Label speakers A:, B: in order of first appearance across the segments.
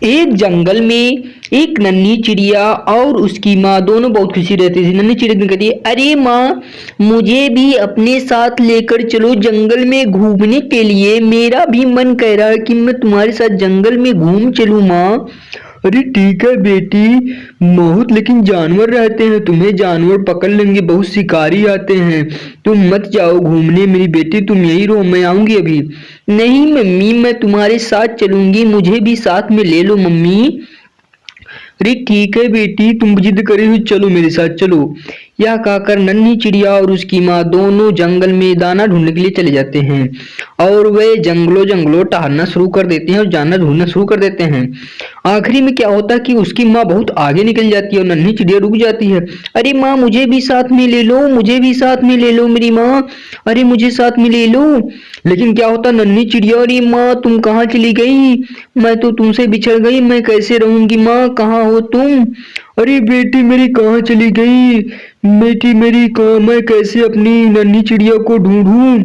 A: एक जंगल में एक नन्ही चिड़िया और उसकी माँ दोनों बहुत खुशी रहती थी। नन्ही चिड़िया कहती है, अरे माँ, मुझे भी अपने साथ लेकर चलो जंगल में घूमने के लिए। मेरा भी मन कह रहा है कि मैं तुम्हारे साथ जंगल में घूम चलूँ माँ। अरे ठीक है बेटी, बहुत लेकिन जानवर रहते हैं, तुम्हें जानवर पकड़ लेंगे, बहुत शिकारी आते हैं। तुम मत जाओ घूमने मेरी बेटी, तुम यही रहो, मैं आऊंगी अभी। नहीं मम्मी, मैं तुम्हारे साथ चलूंगी, मुझे भी साथ में ले लो मम्मी। अरे ठीक है बेटी, तुम जिद करे हुए चलो मेरे साथ चलो। यह कहकर नन्ही चिड़िया और उसकी माँ दोनों जंगल में दाना ढूंढने के लिए चले जाते हैं और वे जंगलों जंगलों टहलना शुरू कर देते हैं और दाना ढूंढना शुरू कर देते हैं। आखिरी में क्या होता है कि उसकी माँ बहुत आगे निकल जाती है और नन्ही चिड़िया रुक जाती है। अरे माँ, मुझे भी साथ में ले लो, मुझे भी साथ में ले लो मेरी माँ, अरे मुझे साथ में ले लो। लेकिन क्या होता, नन्ही चिड़िया, अरे माँ तुम कहाँ चली गई, मैं तो तुमसे बिछड़ गई, मैं कैसे रहूंगी माँ, कहाँ हो तुम। अरे बेटी मेरी कहाँ चली गई, बेटी मेरी कहाँ, मैं कैसे अपनी नन्ही चिड़िया को ढूंढूं।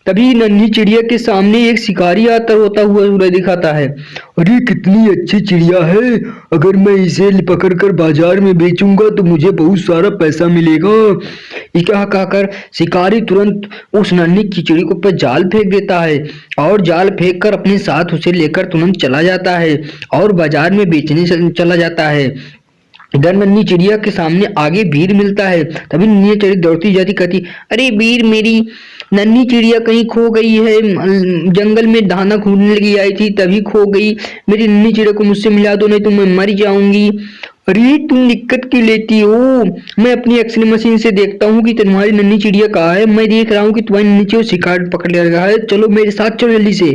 A: तभी नन्ही चिड़िया के सामने एक शिकारी आता होता हुआ सूरज दिखाता है। अरे कितनी अच्छी चिड़िया है, अगर मैं इसे पकड़ कर बाजार में बेचूंगा तो मुझे बहुत सारा पैसा मिलेगा। ये क्या कहकर शिकारी तुरंत उस नन्ही चिड़िया के ऊपर जाल फेंक देता है और जाल फेंक कर अपने साथ उसे लेकर तुरंत चला जाता है और बाजार में बेचने चला जाता है। इधर नन्ही चिड़िया के सामने आगे वीर मिलता है। तभी नन्ही चिड़िया दौड़ती जाती कहती, अरे वीर, मेरी नन्ही चिड़िया कहीं खो गई है, जंगल में दाना ढूंढने लगी आई थी तभी खो गई। मेरी नन्ही चिड़िया को मुझसे मिला दो, नहीं तो मैं मर जाऊंगी। अरे तुम दिक्कत क्यों लेती हो, मैं अपनी एक्सरे मशीन से देखता हूँ कि तुम्हारी नन्ही चिड़िया कहाँ है, मैं देख रहा हूँ कि तुम्हारी नन्ही चिड़िया शिकार पकड़ ले रहा है, चलो मेरे साथ चलो जल्दी से।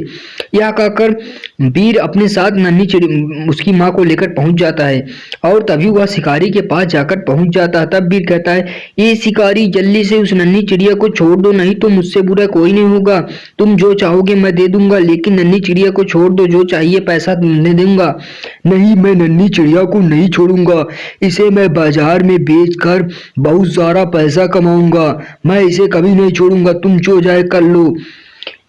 A: यह कहकर वीर अपने साथ नन्ही चिड़िया उसकी माँ को लेकर पहुंच जाता है और तभी वह शिकारी के पास जाकर पहुंच जाता है। तब वीर कहता है, ये शिकारी, जल्दी से उस नन्ही चिड़िया को छोड़ दो, नहीं तो मुझसे बुरा कोई नहीं होगा। तुम जो चाहोगे मैं दे दूंगा, लेकिन नन्ही चिड़िया को छोड़ दो, जो चाहिए पैसा दे दूंगा। नहीं, मैं नन्ही चिड़िया को नहीं छोड़ूंगा, इसे मैं बाजार में बेचकर बहुत सारा पैसा कमाऊंगा, मैं इसे कभी नहीं छोड़ूंगा, तुम जो चाहे कर लो।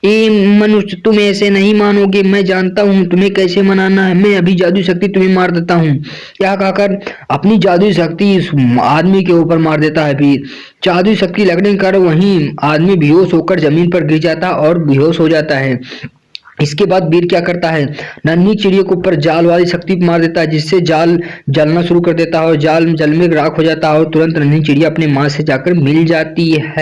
A: ए मनुष्य, तुम ऐसे नहीं मानोगे, मैं जानता हूँ तुम्हें कैसे मनाना है, मैं अभी जादू शक्ति तुम्हें मार देता हूँ। क्या कहकर अपनी जादू शक्ति इस आदमी के ऊपर मार देता है वीर। जादू शक्ति लगने के कारण वहीं आदमी बेहोश होकर जमीन पर गिर जाता और बेहोश हो जाता है। इसके बाद वीर क्या करता है, नन्ही चिड़िया के ऊपर जाल वाली शक्ति मार देता है, जिससे जाल जलना शुरू कर देता है और जाल जल में राख हो जाता है और तुरंत नन्ही चिड़िया अपने माँ से जाकर मिल जाती है।